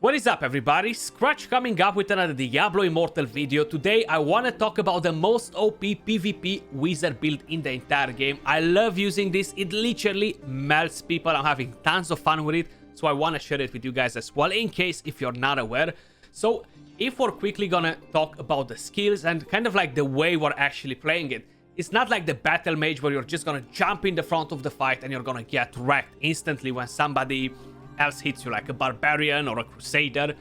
What is up, everybody? Skratch coming up with another Diablo Immortal video. Today I want to talk about the most OP PvP wizard build in the entire game. I love using this. It literally melts people. I'm having tons of fun with it, so I want to share it with you guys as well, in case if you're not aware. So if we're quickly gonna talk about the skills and kind of like the way we're actually playing it, it's not like the battle mage where you're just gonna jump in the front of the fight and you're gonna get wrecked instantly when somebody else hits you, like a barbarian or a crusader.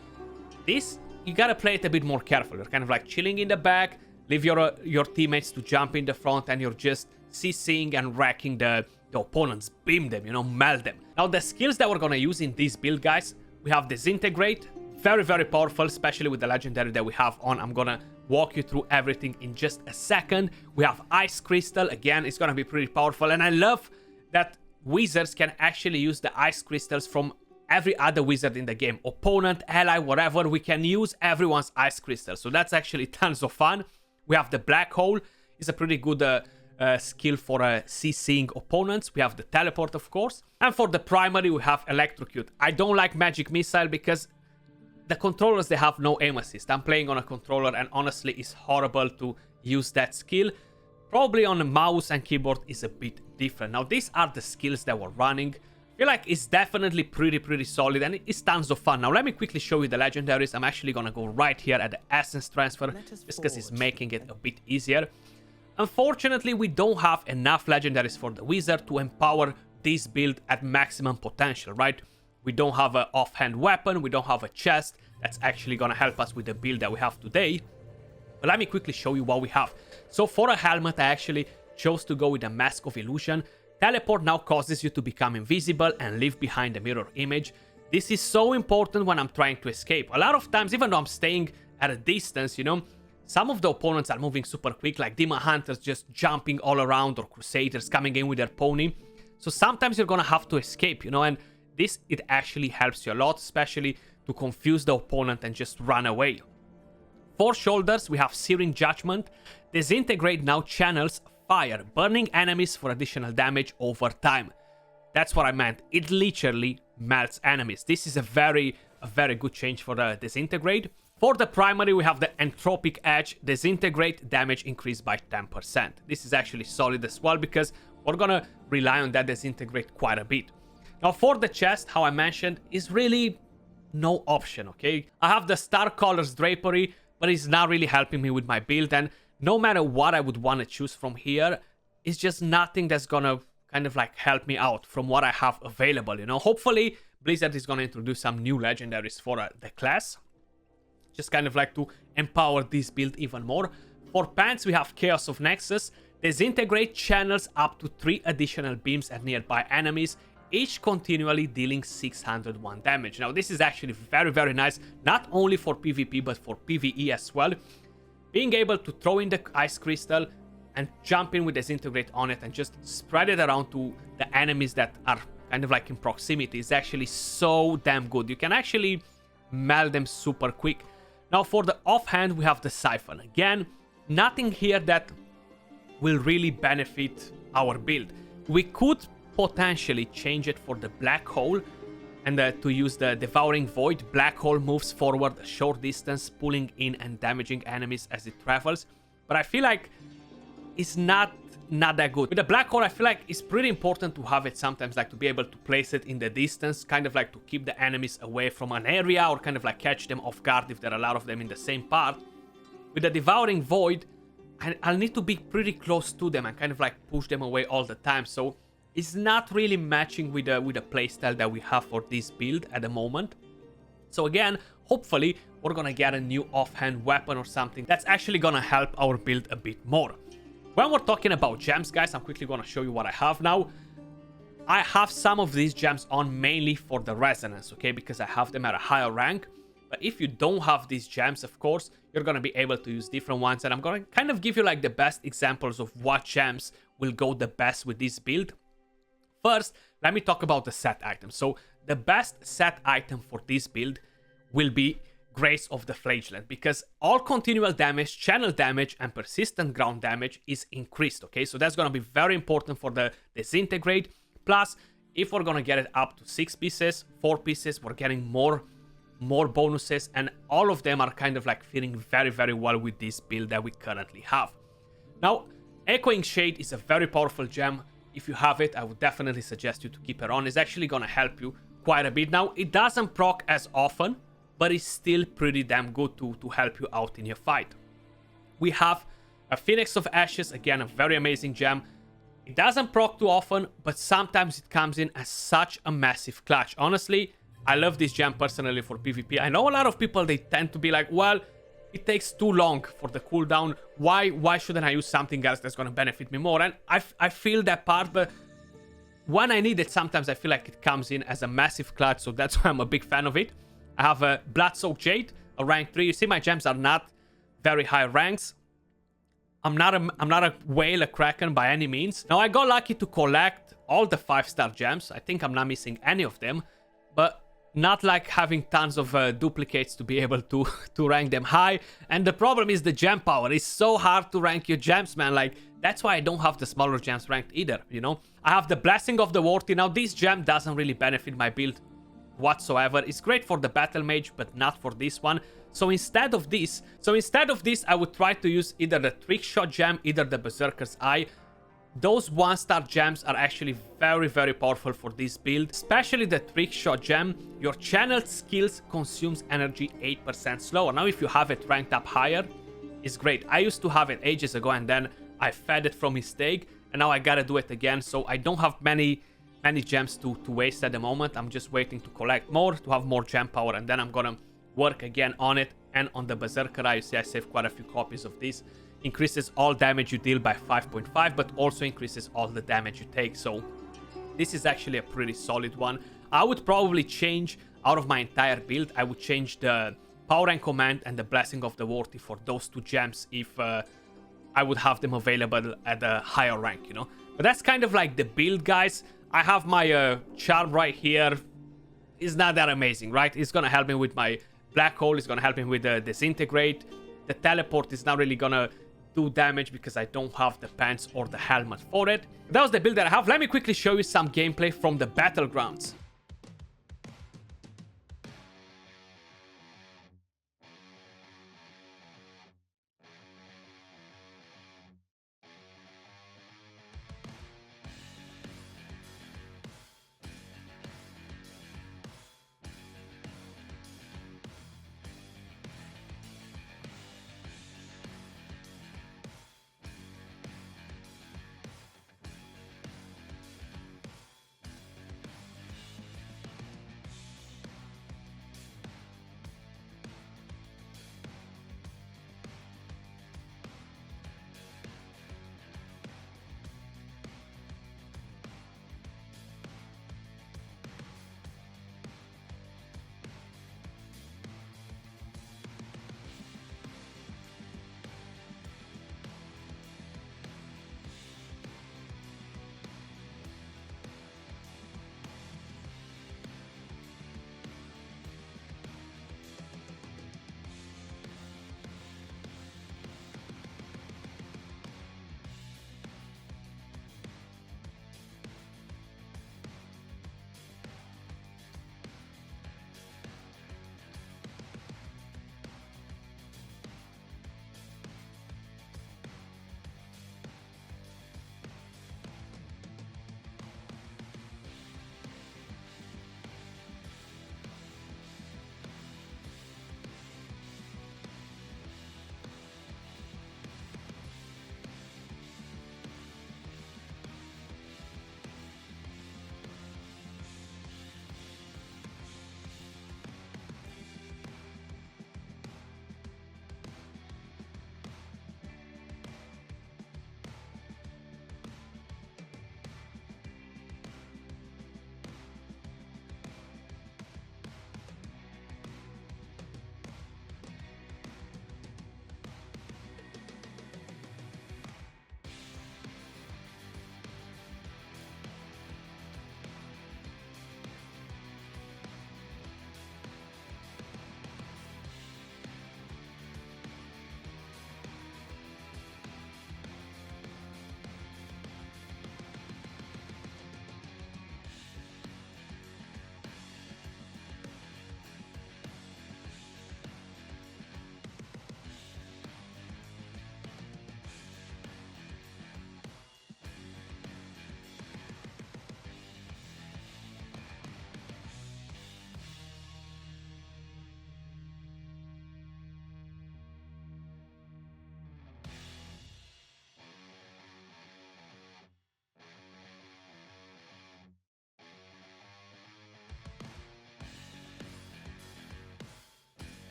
This, you gotta play it a bit more careful. You're kind of like chilling in the back, leave your teammates to jump in the front, and you're just CCing and wrecking the opponents, beam them, melt them. Now the skills that we're gonna use in this build, guys, we have Disintegrate, very powerful, especially with the legendary that we have on. I'm gonna walk you through everything in just a second. We have Ice Crystal, again, it's gonna be pretty powerful, and I love that wizards can actually use the ice crystals from every other wizard in the game. Opponent, ally, whatever, we can use everyone's ice crystal. So that's actually tons of fun. We have the Black Hole. It's a pretty good skill for CCing opponents. We have the Teleport, of course. And for the primary, we have Electrocute. I don't like Magic Missile because the controllers, they have no aim assist. I'm playing on a controller, and honestly, it's horrible to use that skill. Probably on a mouse and keyboard is a bit different. Now, these are the skills that we're running. I feel like it's definitely pretty solid, and it's tons of fun. Now, let me quickly show you the legendaries. I'm actually gonna go right here at the essence transfer, just because it's making it a bit easier. Unfortunately, we don't have enough legendaries for the wizard to empower this build at maximum potential, right? We don't have an offhand weapon, we don't have a chest that's actually gonna help us with the build that we have today. But let me quickly show you what we have. So for a helmet, I actually chose to go with a Mask of Illusion. Teleport now causes you to become invisible and live behind a mirror image. This is so important when I'm trying to escape. A lot of times, even though I'm staying at a distance, some of the opponents are moving super quick, like Demon Hunters just jumping all around, or Crusaders coming in with their pony. So sometimes you're gonna have to escape, and this, it actually helps you a lot, especially to confuse the opponent and just run away. For shoulders, we have Searing Judgment. Disintegrate now channels fire, burning enemies for additional damage over time. That's what I meant. It literally melts enemies. This is a very good change for the Disintegrate. For the primary, we have the Entropic Edge. Disintegrate damage increased by 10%. This is actually solid as well, because we're gonna rely on that Disintegrate quite a bit. Now for the chest, how I mentioned, is really no option, okay? I have the Star Colors Drapery, but it's not really helping me with my build, and no matter what I would want to choose from here, it's just nothing that's gonna kind of like help me out from what I have available, Hopefully, Blizzard is gonna introduce some new legendaries for the class, just kind of like to empower this build even more. For pants, we have Chaos of Nexus. Disintegrate channels up to 3 additional beams at nearby enemies, each continually dealing 601 damage. Now, this is actually very nice, not only for PvP, but for PvE as well. Being able to throw in the ice crystal and jump in with Disintegrate on it and just spread it around to the enemies that are kind of like in proximity is actually so damn good. You can actually melt them super quick. Now for the offhand, we have the Siphon. Again, nothing here that will really benefit our build. We could potentially change it for the Black Hole, and to use the Devouring Void. Black Hole moves forward a short distance, pulling in and damaging enemies as it travels. But I feel like it's not that good. With the Black Hole, I feel like it's pretty important to have it sometimes, like to be able to place it in the distance, kind of like to keep the enemies away from an area, or kind of like catch them off guard if there are a lot of them in the same part. With the Devouring Void, I'll need to be pretty close to them and kind of like push them away all the time. So it's not really matching with the playstyle that we have for this build at the moment. So again, hopefully we're gonna get a new offhand weapon or something that's actually gonna help our build a bit more. When we're talking about gems, guys, I'm quickly gonna show you what I have now. I have some of these gems on mainly for the resonance, okay, because I have them at a higher rank. But if you don't have these gems, of course, you're gonna be able to use different ones, and I'm gonna kind of give you like the best examples of what gems will go the best with this build. First, let me talk about the set items. So the best set item for this build will be Grace of the Flagellant, because all continual damage, channel damage, and persistent ground damage is increased, okay? So that's going to be very important for the Disintegrate. Plus, if we're going to get it up to 6 pieces, 4 pieces, we're getting more more bonuses, and all of them are kind of like fitting very, very well with this build that we currently have. Now, Echoing Shade is a very powerful gem. If you have it, I would definitely suggest you to keep it on. It's actually going to help you quite a bit. Now, it doesn't proc as often, but it's still pretty damn good to help you out in your fight. We have a Phoenix of Ashes, again, a very amazing gem. It doesn't proc too often, but sometimes it comes in as such a massive clutch. Honestly, I love this gem personally for PvP. I know a lot of people, they tend to be like, well, it takes too long for the cooldown. Why shouldn't I use something else that's going to benefit me more? And I feel that part, but when I need it, sometimes I feel like it comes in as a massive clutch, so that's why I'm a big fan of it. I have a Bloodsoaked Jade, a rank 3. You see my gems are not very high ranks. I'm not a whale, a kraken by any means. Now, I got lucky to collect all the 5-star gems. I think I'm not missing any of them, but not like having tons of duplicates to be able to rank them high. And the problem is the gem power. It's so hard to rank your gems, man. Like, that's why I don't have the smaller gems ranked either, you know? I have the Blessing of the Worthy. Now, this gem doesn't really benefit my build whatsoever. It's great for the Battle Mage, but not for this one. So instead of this, I would try to use either the Trick Shot gem, either the Berserker's Eye. Those 1-star gems are actually very, very powerful for this build. Especially the Trick Shot gem. Your channeled skills consumes energy 8% slower. Now, if you have it ranked up higher, it's great. I used to have it ages ago, and then I fed it from mistake, and now I gotta do it again. So I don't have many gems to waste at the moment. I'm just waiting to collect more, to have more gem power, and then I'm gonna work again on it. And on the Berserker Eye, you see I saved quite a few copies of this. Increases all damage you deal by 5.5, but also increases all the damage you take. So this is actually a pretty solid one. I would probably change out of my entire build. I would change the Power and Command and the Blessing of the Worthy for those 2 gems if I would have them available at a higher rank, you know. But that's kind of like the build, guys. I have my Charm right here. It's not that amazing, right? It's gonna help me with my Black Hole. It's gonna help me with the Disintegrate. The Teleport is not really gonna do damage because I don't have the pants or the helmet for it. That was the build that I have. Let me quickly show you some gameplay from the Battlegrounds.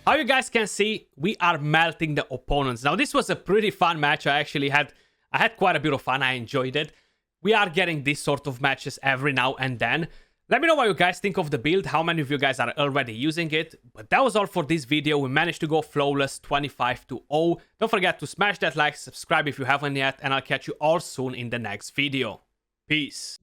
How you guys can see, we are melting the opponents. Now, this was a pretty fun match. I had quite a bit of fun. I enjoyed it. We are getting this sort of matches every now and then. Let me know what you guys think of the build, how many of you guys are already using it. But that was all for this video. We managed to go flawless 25-0. Don't forget to smash that like, subscribe if you haven't yet, and I'll catch you all soon in the next video. Peace.